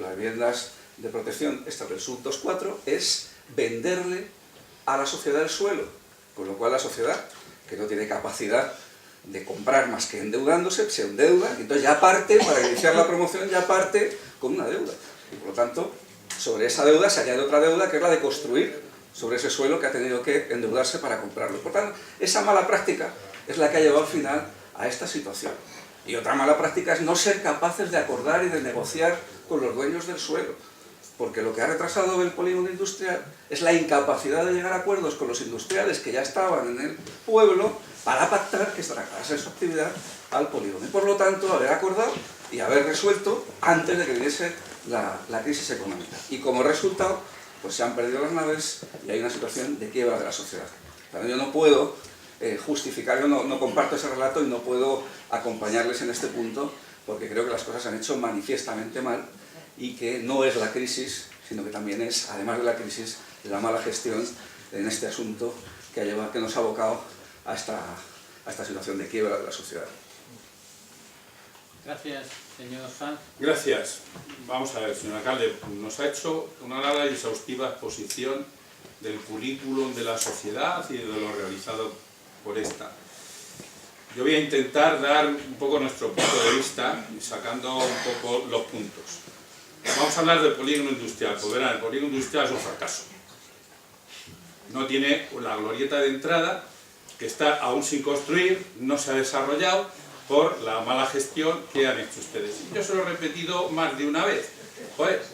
las viviendas de protección, estas del sub 2.4, es venderle a la sociedad el suelo, con lo cual la sociedad, que no tiene capacidad de comprar más que endeudándose, se endeuda, y entonces ya parte, para iniciar la promoción, ya parte con una deuda. Y por lo tanto, sobre esa deuda se añade otra deuda, que es la de construir sobre ese suelo que ha tenido que endeudarse para comprarlo. Por tanto, esa mala práctica es la que ha llevado al final a esta situación. Y otra mala práctica es no ser capaces de acordar y de negociar con los dueños del suelo. Porque lo que ha retrasado el polígono industrial es la incapacidad de llegar a acuerdos con los industriales que ya estaban en el pueblo para pactar que se trasladase su actividad al polígono. Y por lo tanto, haber acordado y haber resuelto antes de que viniese la crisis económica. Y como resultado, pues se han perdido las naves y hay una situación de quiebra de la sociedad. Pero yo no puedo justificar, yo no comparto ese relato y no puedo acompañarles en este punto, porque creo que las cosas se han hecho manifiestamente mal y que no es la crisis, sino que también es, además de la crisis, la mala gestión en este asunto que nos ha abocado a esta situación de quiebra de la sociedad. Gracias, señor Sanz. Gracias. Vamos a ver, señor alcalde, nos ha hecho una larga y exhaustiva exposición del currículum de la sociedad y de lo realizado por esta. Yo voy a intentar dar un poco nuestro punto de vista, sacando un poco los puntos. Vamos a hablar del polígono industrial. Pues verán, el polígono industrial es un fracaso. No tiene la glorieta de entrada, que está aún sin construir, no se ha desarrollado por la mala gestión que han hecho ustedes. Yo se lo he repetido más de una vez. Joder,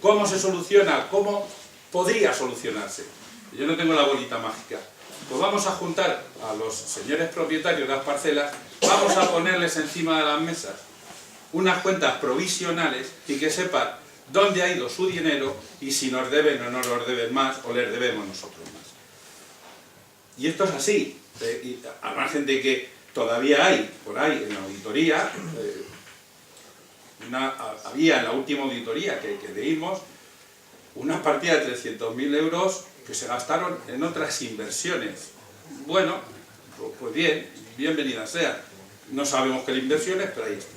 ¿cómo se soluciona? ¿Cómo podría solucionarse? Yo no tengo la bolita mágica. Pues vamos a juntar a los señores propietarios de las parcelas, vamos a ponerles encima de las mesas unas cuentas provisionales y que sepan dónde ha ido su dinero y si nos deben o no nos deben más o les debemos nosotros más. Y esto es así, y al margen de que todavía hay por ahí en la auditoría, había en la última auditoría que leímos una partida de 300.000 euros que se gastaron en otras inversiones. Bueno, pues bien, bienvenidas sean. No sabemos qué inversiones, pero ahí está.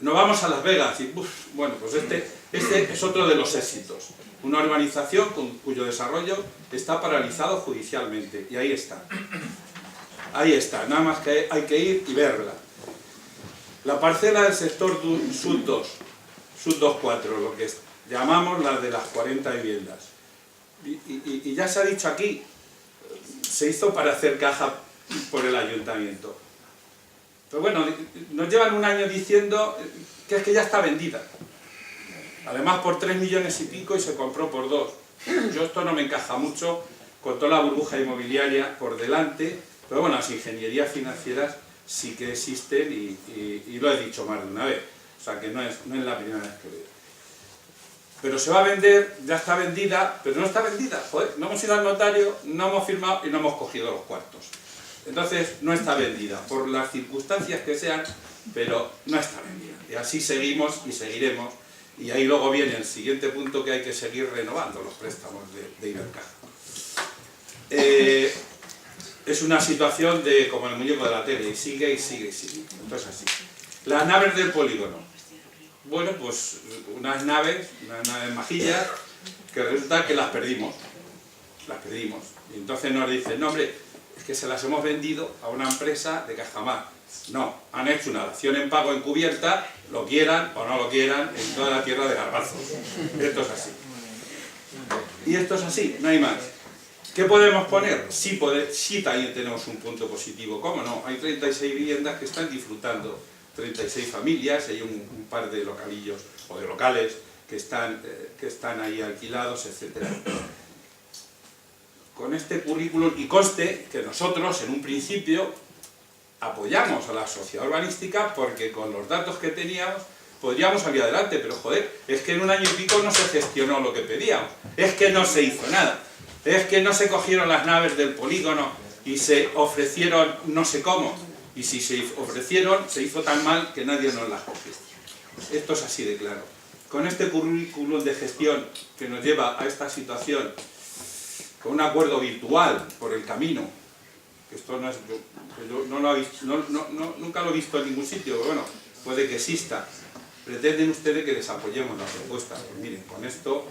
Nos vamos a Las Vegas y, bueno, pues este es otro de los éxitos. Una urbanización cuyo desarrollo está paralizado judicialmente. Y ahí está. Ahí está, nada más que hay que ir y verla. La parcela del sector sub 2, sub 2.4, lo que llamamos la de las 40 viviendas. Y ya se ha dicho aquí, se hizo para hacer caja por el ayuntamiento. Pero bueno, nos llevan un año diciendo que es que ya está vendida. Además por 3 millones y pico y se compró por 2. Yo esto no me encaja mucho con toda la burbuja inmobiliaria por delante, pero bueno, las ingenierías financieras sí que existen y lo he dicho más de una vez. O sea que no es la primera vez que veo. Pero se va a vender, ya está vendida, pero no está vendida. Joder, no hemos ido al notario, no hemos firmado y no hemos cogido los cuartos. Entonces no está vendida, por las circunstancias que sean, pero no está vendida. Y así seguimos y seguiremos. Y ahí luego viene el siguiente punto, que hay que seguir renovando los préstamos de Ibercaja. Es una situación como el muñeco de la tele, y sigue y sigue y sigue. Entonces así. Las naves del polígono. Bueno, pues unas naves majillas, que resulta que las perdimos. Las perdimos. Y entonces nos dicen, no hombre, es que se las hemos vendido a una empresa de Cajamar. No, han hecho una dación en pago encubierta, lo quieran o no lo quieran, en toda la tierra de Garbanzos. Esto es así. Y esto es así, no hay más. ¿Qué podemos poner? Sí también tenemos un punto positivo. ¿Cómo no? Hay 36 viviendas que están disfrutando, 36 familias, hay un par de localillos o de locales que están ahí alquilados, etc. Con este currículum, y conste que nosotros en un principio apoyamos a la sociedad urbanística porque con los datos que teníamos podríamos salir adelante, pero joder, es que en un año y pico no se gestionó lo que pedíamos, es que no se hizo nada, es que no se cogieron las naves del polígono y se ofrecieron no sé cómo, y si se ofrecieron se hizo tan mal que nadie nos las cogió. Esto es así de claro. Con este currículum de gestión que nos lleva a esta situación, con un acuerdo virtual por el camino, que esto no es, yo no lo he visto, nunca lo he visto en ningún sitio, pero bueno, puede que exista. pretenden ustedes que les apoyemos la propuesta. Pues miren, con esto,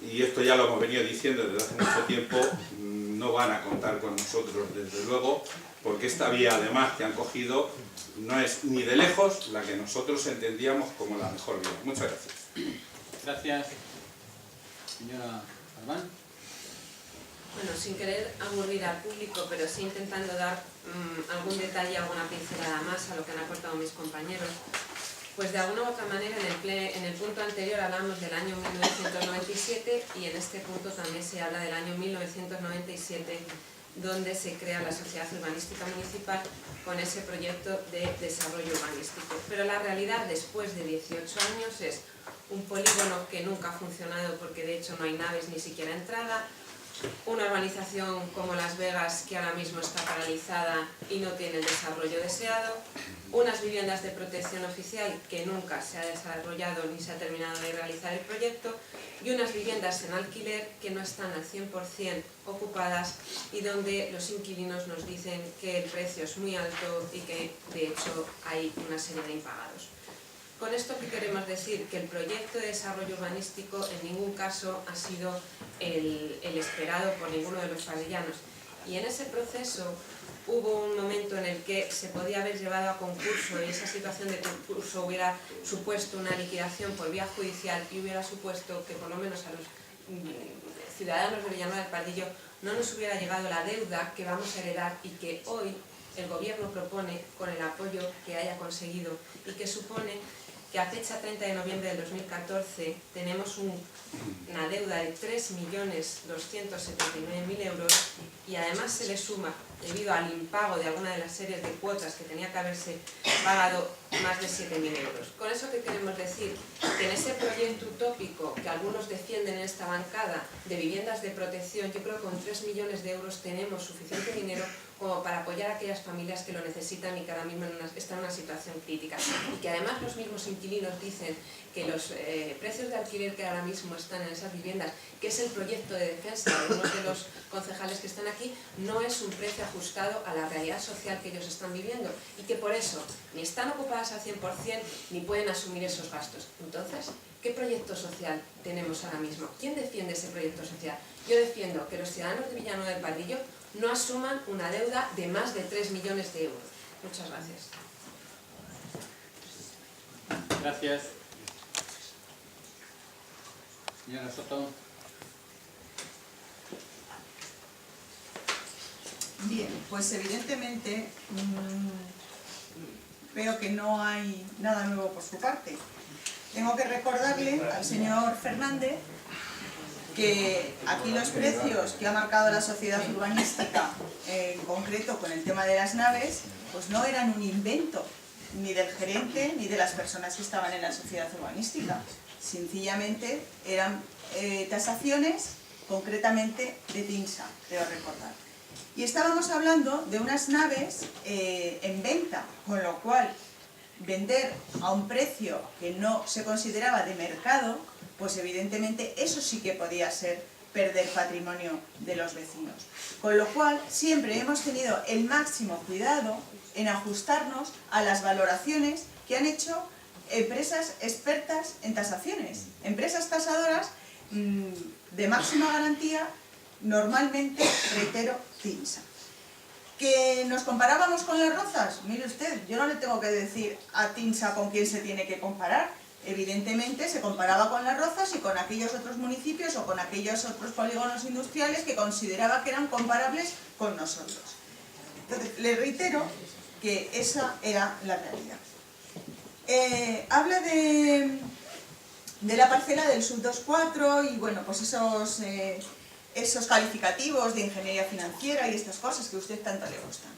y esto ya lo hemos venido diciendo desde hace mucho tiempo, no van a contar con nosotros, desde luego, porque esta vía, además, que han cogido, no es ni de lejos la que nosotros entendíamos como la mejor vía. Muchas gracias. Gracias. Señora Armán. Bueno, sin querer aburrir al público, pero sí intentando dar algún detalle, alguna pincelada más a lo que han aportado mis compañeros, pues de alguna u otra manera en el punto anterior hablamos del año 1997 y en este punto también se habla del año 1997, donde se crea la Sociedad Urbanística Municipal con ese proyecto de desarrollo urbanístico. Pero la realidad después de 18 años es un polígono que nunca ha funcionado porque de hecho no hay naves ni siquiera entrada, una urbanización como Las Vegas que ahora mismo está paralizada y no tiene el desarrollo deseado, unas viviendas de protección oficial que nunca se ha desarrollado ni se ha terminado de realizar el proyecto y unas viviendas en alquiler que no están al 100% ocupadas y donde los inquilinos nos dicen que el precio es muy alto y que de hecho hay una serie de impagados. Con esto, ¿qué queremos decir? Que el proyecto de desarrollo urbanístico en ningún caso ha sido el esperado por ninguno de los padillanos. Y en ese proceso hubo un momento en el que se podía haber llevado a concurso y esa situación de concurso hubiera supuesto una liquidación por vía judicial y hubiera supuesto que por lo menos a los ciudadanos de Villanueva del Pardillo no nos hubiera llegado la deuda que vamos a heredar y que hoy el gobierno propone con el apoyo que haya conseguido y que supone que a fecha 30 de noviembre del 2014 tenemos una deuda de 3.279.000 euros y además se le suma, debido al impago de alguna de las series de cuotas que tenía que haberse pagado, más de 7.000 euros. Con eso, ¿qué queremos decir? Que en ese proyecto utópico que algunos defienden en esta bancada de viviendas de protección, yo creo que con 3 millones de euros tenemos suficiente dinero como para apoyar a aquellas familias que lo necesitan y que ahora mismo están en una situación crítica. Y que además los mismos inquilinos dicen que los precios de alquiler que ahora mismo están en esas viviendas, que es el proyecto de defensa de uno de los concejales que están aquí, no es un precio ajustado a la realidad social que ellos están viviendo y que por eso ni están ocupadas al 100% ni pueden asumir esos gastos. Entonces, ¿qué proyecto social tenemos ahora mismo? ¿Quién defiende ese proyecto social? Yo defiendo que los ciudadanos de Villanueva del Pardillo no asuman una deuda de más de 3 millones de euros. Muchas gracias. Gracias. Señora Soto. Bien, pues evidentemente veo que no hay nada nuevo por su parte. Tengo que recordarle al señor Fernández que aquí los precios que ha marcado la sociedad urbanística, en concreto con el tema de las naves, pues no eran un invento ni del gerente ni de las personas que estaban en la sociedad urbanística. Sencillamente eran tasaciones concretamente de TINSA, creo recordar. Y estábamos hablando de unas naves en venta, con lo cual vender a un precio que no se consideraba de mercado, pues evidentemente eso sí que podía ser perder patrimonio de los vecinos. Con lo cual siempre hemos tenido el máximo cuidado en ajustarnos a las valoraciones que han hecho empresas expertas en tasaciones, empresas tasadoras de máxima garantía, normalmente, reitero, TINSA. ¿Que nos comparábamos con Las Rozas? Mire usted, yo no le tengo que decir a TINSA con quién se tiene que comparar. Evidentemente se comparaba con Las Rozas y con aquellos otros municipios o con aquellos otros polígonos industriales que consideraba que eran comparables con nosotros. Entonces, le reitero que esa era la realidad. Habla de la parcela del sub 2.4 y bueno, pues esos calificativos de ingeniería financiera y estas cosas que a usted tanto le gustan.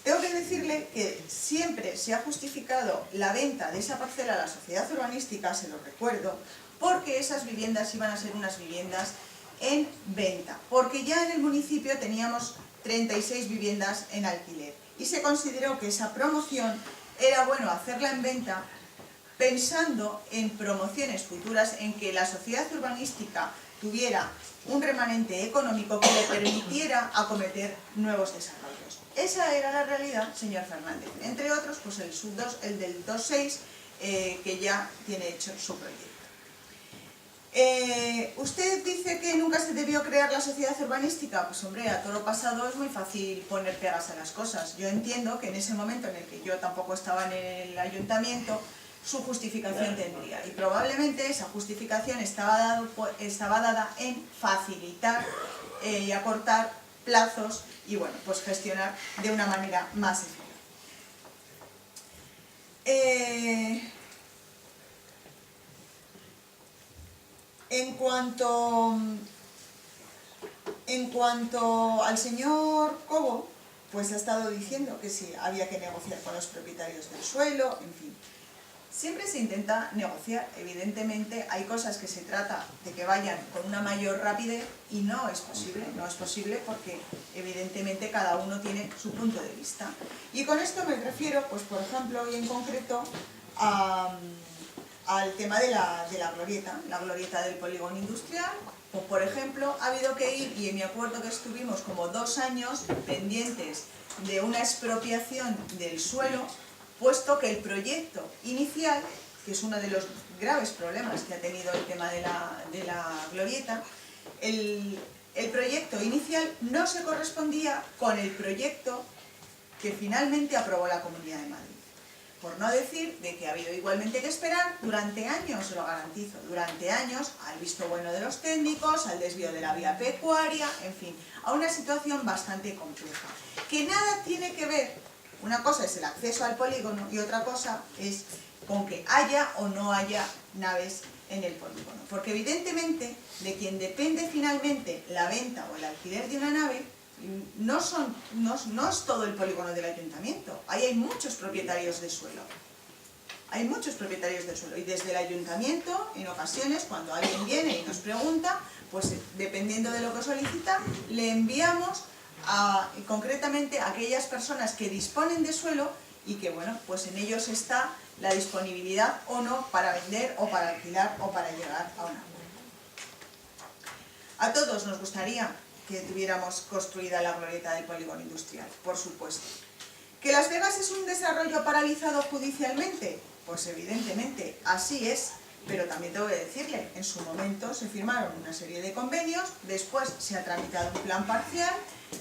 Tengo que decirle que siempre se ha justificado la venta de esa parcela a la sociedad urbanística, se lo recuerdo, porque esas viviendas iban a ser unas viviendas en venta, porque ya en el municipio teníamos 36 viviendas en alquiler y se consideró que esa promoción era bueno hacerla en venta pensando en promociones futuras en que la sociedad urbanística tuviera un remanente económico que le permitiera acometer nuevos desarrollos. Esa era la realidad, señor Fernández. Entre otros, pues el del 2.6 que ya tiene hecho su proyecto. Usted dice que nunca se debió crear la sociedad urbanística. Pues hombre, a toro pasado es muy fácil poner pegas a las cosas. Yo entiendo que en ese momento en el que yo tampoco estaba en el ayuntamiento, su justificación tendría. Y probablemente esa justificación estaba dada en facilitar y acortar plazos y bueno, pues gestionar de una manera más eficaz. En cuanto al señor Cobo, pues ha estado diciendo que sí, había que negociar con los propietarios del suelo, en fin. Siempre se intenta negociar, evidentemente hay cosas que se trata de que vayan con una mayor rapidez y no es posible porque evidentemente cada uno tiene su punto de vista. Y con esto me refiero, pues por ejemplo, y en concreto, al tema de la glorieta del polígono industrial. Pues por ejemplo, ha habido que ir, y me acuerdo que estuvimos como 2 años pendientes de una expropiación del suelo, puesto que el proyecto inicial, que es uno de los graves problemas que ha tenido el tema de la glorieta, el proyecto inicial no se correspondía con el proyecto que finalmente aprobó la Comunidad de Madrid. Por no decir de que ha habido igualmente que esperar durante años, lo garantizo, durante años, al visto bueno de los técnicos, al desvío de la vía pecuaria, en fin, a una situación bastante compleja. Que nada tiene que ver, una cosa es el acceso al polígono y otra cosa es con que haya o no haya naves en el polígono. Porque evidentemente de quien depende finalmente la venta o el alquiler de una nave, no es todo el polígono del ayuntamiento. Ahí hay muchos propietarios de suelo. Hay muchos propietarios del suelo. Y desde el ayuntamiento, en ocasiones, cuando alguien viene y nos pregunta, pues dependiendo de lo que solicita, le enviamos concretamente a aquellas personas que disponen de suelo y que, bueno, pues en ellos está la disponibilidad o no para vender o para alquilar o para llegar a un acuerdo. A todos nos gustaría que tuviéramos construida la glorieta del polígono industrial, por supuesto. ¿Que Las Vegas es un desarrollo paralizado judicialmente? Pues evidentemente, así es, pero también tengo que decirle, en su momento se firmaron una serie de convenios, después se ha tramitado un plan parcial,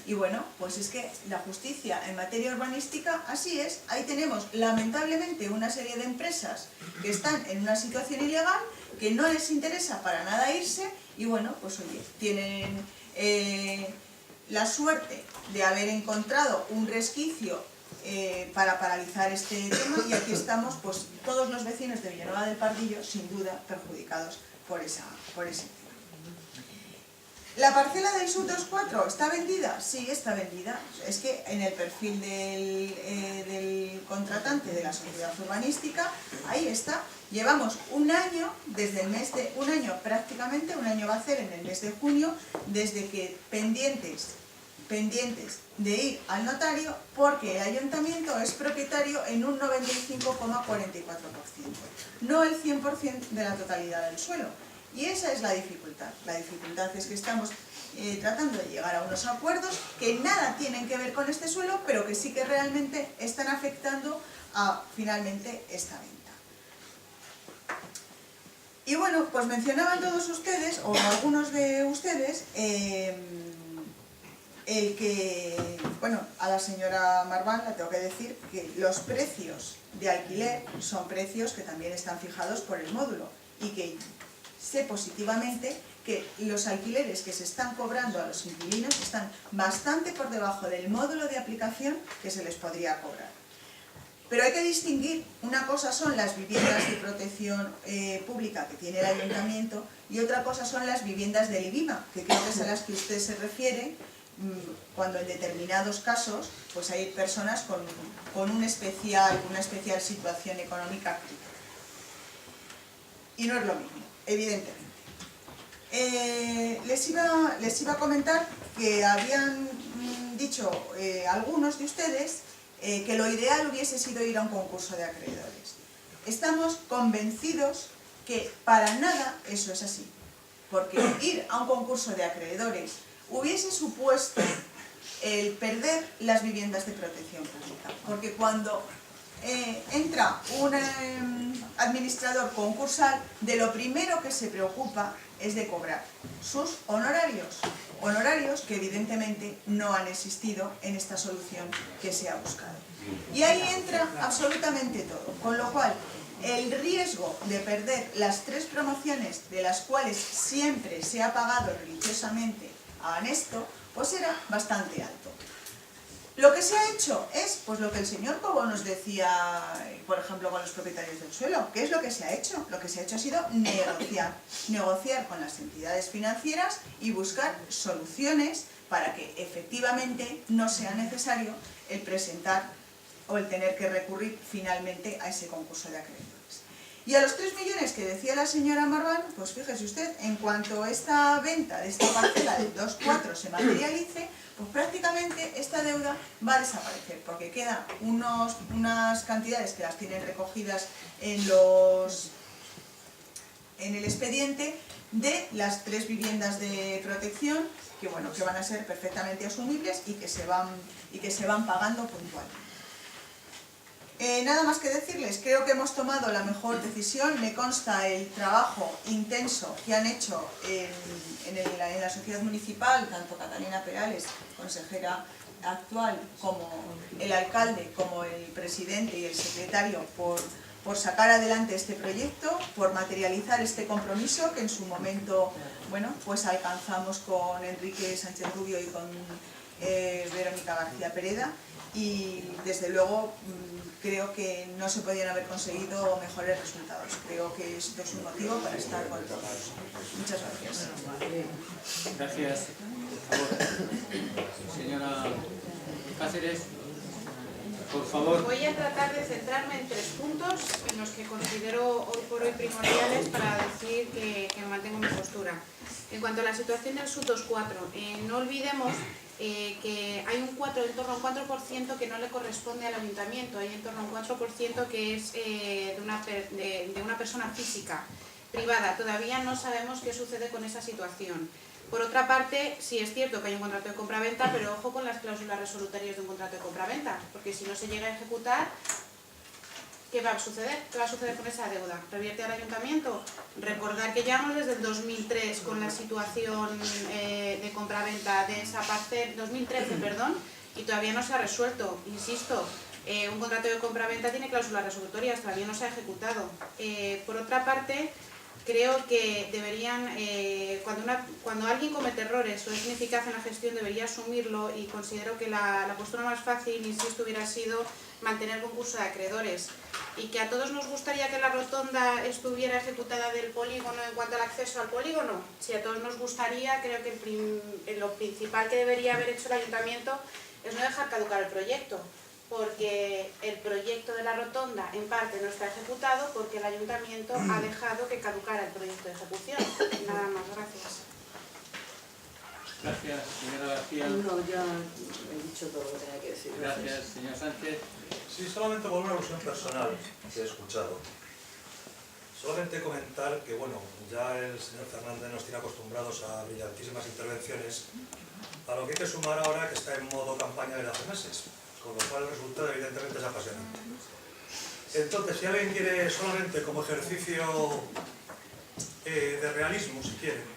y bueno, pues es que la justicia en materia urbanística así es. Ahí tenemos lamentablemente una serie de empresas que están en una situación ilegal, que no les interesa para nada irse, y bueno, pues oye, tienen la suerte de haber encontrado un resquicio para paralizar este tema, y aquí estamos pues todos los vecinos de Villanueva del Pardillo sin duda perjudicados por ese tema. ¿La parcela del SUB 24 está vendida? Sí, está vendida. Es que en el perfil del contratante de la sociedad urbanística, ahí está. Llevamos un año, prácticamente un año va a ser en el mes de junio, desde que pendientes de ir al notario, porque el ayuntamiento es propietario en un 95,44%, no el 100% de la totalidad del suelo. Y esa es la dificultad. La dificultad es que estamos tratando de llegar a unos acuerdos que nada tienen que ver con este suelo, pero que sí que realmente están afectando a finalmente esta venta. Y bueno, pues mencionaban todos ustedes, o algunos de ustedes, a la señora Marván le tengo que decir que los precios de alquiler son precios que también están fijados por el módulo, y que sé positivamente que los alquileres que se están cobrando a los inquilinos están bastante por debajo del módulo de aplicación que se les podría cobrar. Pero hay que distinguir, una cosa son las viviendas de protección pública que tiene el ayuntamiento, y otra cosa son las viviendas del IBIMA, que creo que es a las que usted se refiere, cuando en determinados casos pues hay personas con una especial situación económica crítica. Y no es lo mismo, evidentemente. Les iba a comentar que habían dicho algunos de ustedes que lo ideal hubiese sido ir a un concurso de acreedores. Estamos convencidos que para nada eso es así, porque ir a un concurso de acreedores hubiese supuesto el perder las viviendas de protección pública, porque cuando entra un administrador concursal, de lo primero que se preocupa es de cobrar sus honorarios. Honorarios que evidentemente no han existido en esta solución que se ha buscado. Y ahí entra absolutamente todo, con lo cual el riesgo de perder las 3 promociones de las cuales siempre se ha pagado religiosamente a Anesto, pues era bastante alto. Lo que se ha hecho es, pues lo que el señor Cobo nos decía, por ejemplo, con los propietarios del suelo. ¿Qué es lo que se ha hecho? Lo que se ha hecho ha sido negociar con las entidades financieras y buscar soluciones para que efectivamente no sea necesario el presentar o el tener que recurrir finalmente a ese concurso de acreedores. Y a los 3 millones que decía la señora Marván, pues fíjese usted, en cuanto esta venta de esta parcela del 2.4 se materialice, pues prácticamente esta deuda va a desaparecer, porque quedan unas cantidades que las tienen recogidas en el expediente de las 3 viviendas de protección, que bueno, que van a ser perfectamente asumibles y que se van pagando puntualmente. Nada más que decirles, creo que hemos tomado la mejor decisión. Me consta el trabajo intenso que han hecho en la sociedad municipal, tanto Catalina Perales, consejera actual, como el alcalde, como el presidente y el secretario, por sacar adelante este proyecto, por materializar este compromiso que en su momento, bueno, pues alcanzamos con Enrique Sánchez Rubio y con Verónica García Pereda, y desde luego creo que no se podían haber conseguido mejores resultados. Creo que esto es un motivo para estar con todos. Muchas gracias. Gracias. Por favor. Señora Cáceres, por favor. Voy a tratar de centrarme en 3 puntos en los que considero hoy por hoy primordiales para decir que mantengo mi postura. En cuanto a la situación del SUB 2.4, no olvidemos que hay en torno a un 4% que no le corresponde al ayuntamiento, hay en torno a un 4% que es de una persona física, privada. Todavía no sabemos qué sucede con esa situación. Por otra parte, sí es cierto que hay un contrato de compraventa, pero ojo con las cláusulas resolutorias de un contrato de compraventa, porque si no se llega a ejecutar, ¿qué va a suceder? ¿Qué va a suceder con esa deuda? ¿Revierte al ayuntamiento? Recordar que llevamos desde el 2003 con la situación de compraventa de esa parcela, 2013, perdón, y todavía no se ha resuelto. Insisto, un contrato de compraventa tiene cláusulas resolutorias, todavía no se ha ejecutado. Por otra parte, creo que deberían, cuando alguien comete errores o es ineficaz en la gestión, debería asumirlo, y considero que la postura más fácil, insisto, hubiera sido mantener concurso de acreedores. Y que a todos nos gustaría que la rotonda estuviera ejecutada del polígono en cuanto al acceso al polígono. Si a todos nos gustaría, creo que lo principal que debería haber hecho el ayuntamiento es no dejar caducar el proyecto, porque el proyecto de la rotonda en parte no está ejecutado porque el ayuntamiento ha dejado que caducara el proyecto de ejecución. Nada más, gracias. Gracias, señora García. No, ya he dicho todo lo que tenía que decir. Gracias, señor Sánchez. Sí, solamente por una alusión personal que he escuchado. Solamente comentar que, bueno, ya el señor Fernández nos tiene acostumbrados a brillantísimas intervenciones, a lo que hay que sumar ahora que está en modo campaña desde hace meses, con lo cual el resultado evidentemente es apasionante. Entonces, si alguien quiere solamente como ejercicio de realismo, si quiere,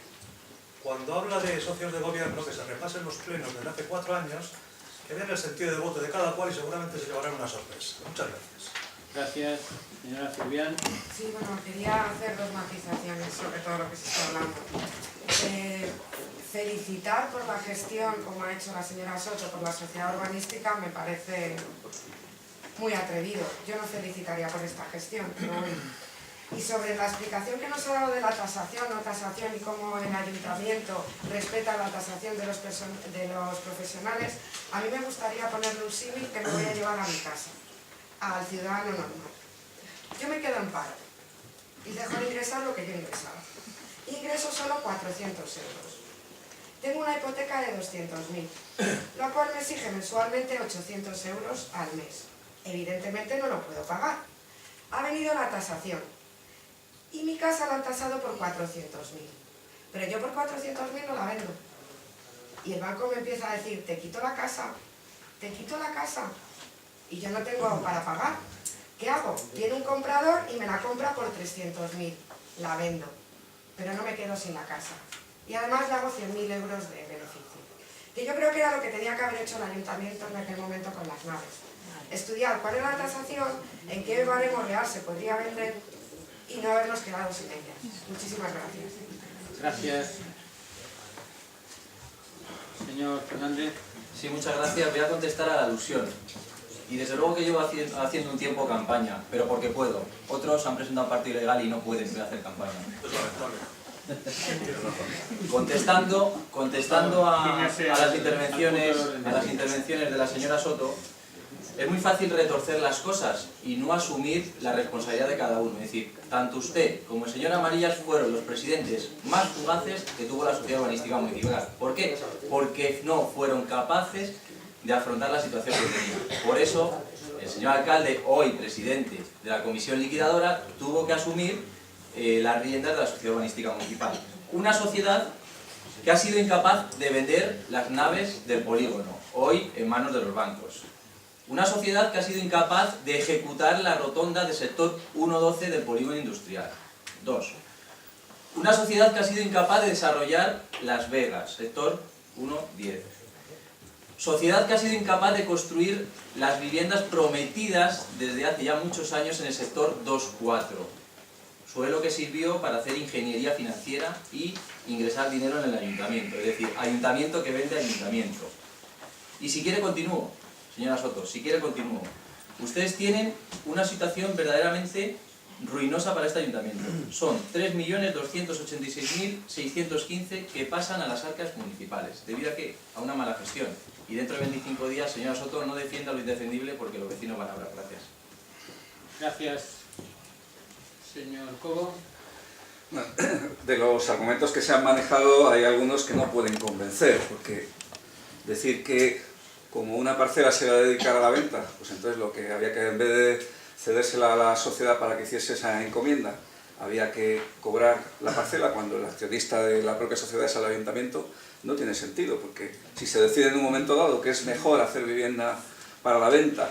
cuando habla de socios de gobierno, que se repasen los plenos desde hace 4 años, que vean el sentido de voto de cada cual y seguramente se llevarán una sorpresa. Muchas gracias. Gracias, señora Silvián. Sí, bueno, quería hacer 2 matizaciones sobre todo lo que se está hablando. Felicitar por la gestión, como ha hecho la señora Soto, por la sociedad urbanística, me parece muy atrevido. Yo no felicitaría por esta gestión, pero bueno. Y sobre la explicación que nos ha dado de la tasación, no tasación, y cómo el ayuntamiento respeta la tasación de los profesionales, a mí me gustaría ponerle un símil que me voy a llevar a mi casa, al ciudadano normal. Yo me quedo en paro y dejo de ingresar lo que yo ingresaba. Ingreso solo 400 euros. Tengo una hipoteca de 200.000, la cual me exige mensualmente 800 euros al mes. Evidentemente no lo puedo pagar. Ha venido la tasación y mi casa la han tasado por 400.000. Pero yo por 400.000 no la vendo. Y el banco me empieza a decir, te quito la casa, y yo no tengo para pagar. ¿Qué hago? Viene un comprador y me la compra por 300.000. La vendo, pero no me quedo sin la casa. Y además le hago 100.000 euros de beneficio. Que yo creo que era lo que tenía que haber hecho el ayuntamiento en aquel momento con las naves. Estudiar cuál era la tasación, en qué baremo real se podría vender y no habernos quedado sin ellas. Muchísimas gracias. Gracias. Señor Fernández. Sí, muchas gracias. Voy a contestar a la alusión. Y desde luego que llevo haciendo un tiempo campaña, pero porque puedo. Otros han presentado un partido ilegal y no pueden hacer campaña. Contestando a las intervenciones de la señora Soto, es muy fácil retorcer las cosas y no asumir la responsabilidad de cada uno. Es decir, tanto usted como el señor Amarillas fueron los presidentes más fugaces que tuvo la Sociedad Urbanística Municipal. ¿Por qué? Porque no fueron capaces de afrontar la situación que tenía. Por eso, el señor alcalde, hoy presidente de la comisión liquidadora, tuvo que asumir las riendas de la Sociedad Urbanística Municipal. Una sociedad que ha sido incapaz de vender las naves del polígono, hoy en manos de los bancos. Una sociedad que ha sido incapaz de ejecutar la rotonda del sector 1.12 del polígono industrial. 2. Una sociedad que ha sido incapaz de desarrollar Las Vegas, sector 1.10. Sociedad que ha sido incapaz de construir las viviendas prometidas desde hace ya muchos años en el sector 2.4. Suelo que sirvió para hacer ingeniería financiera y ingresar dinero en el ayuntamiento. Es decir, ayuntamiento que vende ayuntamiento. Y si quiere continúo. Señora Soto, si quiere continúo. Ustedes tienen una situación verdaderamente ruinosa para este ayuntamiento. Son 3.286.615 que pasan a las arcas municipales. ¿Debido a qué? A una mala gestión. Y dentro de 25 días, señora Soto, no defienda lo indefendible porque los vecinos van a hablar. Gracias. Gracias. Señor Cobo. De los argumentos que se han manejado hay algunos que no pueden convencer, porque decir que como una parcela se va a dedicar a la venta, pues entonces lo que había que, en vez de cedérsela a la sociedad para que hiciese esa encomienda, había que cobrar la parcela cuando el accionista de la propia sociedad es el ayuntamiento, no tiene sentido, porque si se decide en un momento dado que es mejor hacer vivienda para la venta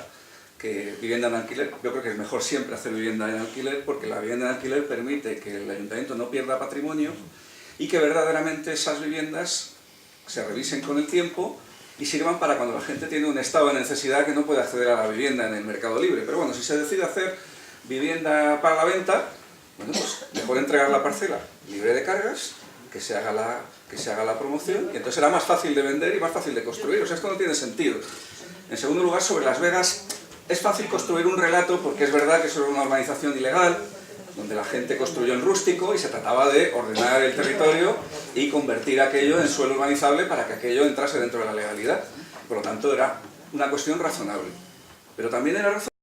que vivienda en alquiler, yo creo que es mejor siempre hacer vivienda en alquiler, porque la vivienda en alquiler permite que el ayuntamiento no pierda patrimonio y que verdaderamente esas viviendas se revisen con el tiempo y sirvan para cuando la gente tiene un estado de necesidad que no puede acceder a la vivienda en el mercado libre. Pero bueno, si se decide hacer vivienda para la venta, bueno, pues mejor entregar la parcela libre de cargas, que se haga la promoción, y entonces será más fácil de vender y más fácil de construir. O sea, esto no tiene sentido. En segundo lugar, sobre Las Vegas, es fácil construir un relato porque es verdad que eso era una urbanización ilegal, donde la gente construyó en rústico y se trataba de ordenar el territorio y convertir aquello en suelo urbanizable para que aquello entrase dentro de la legalidad. Por lo tanto, era una cuestión razonable. Pero también era razonable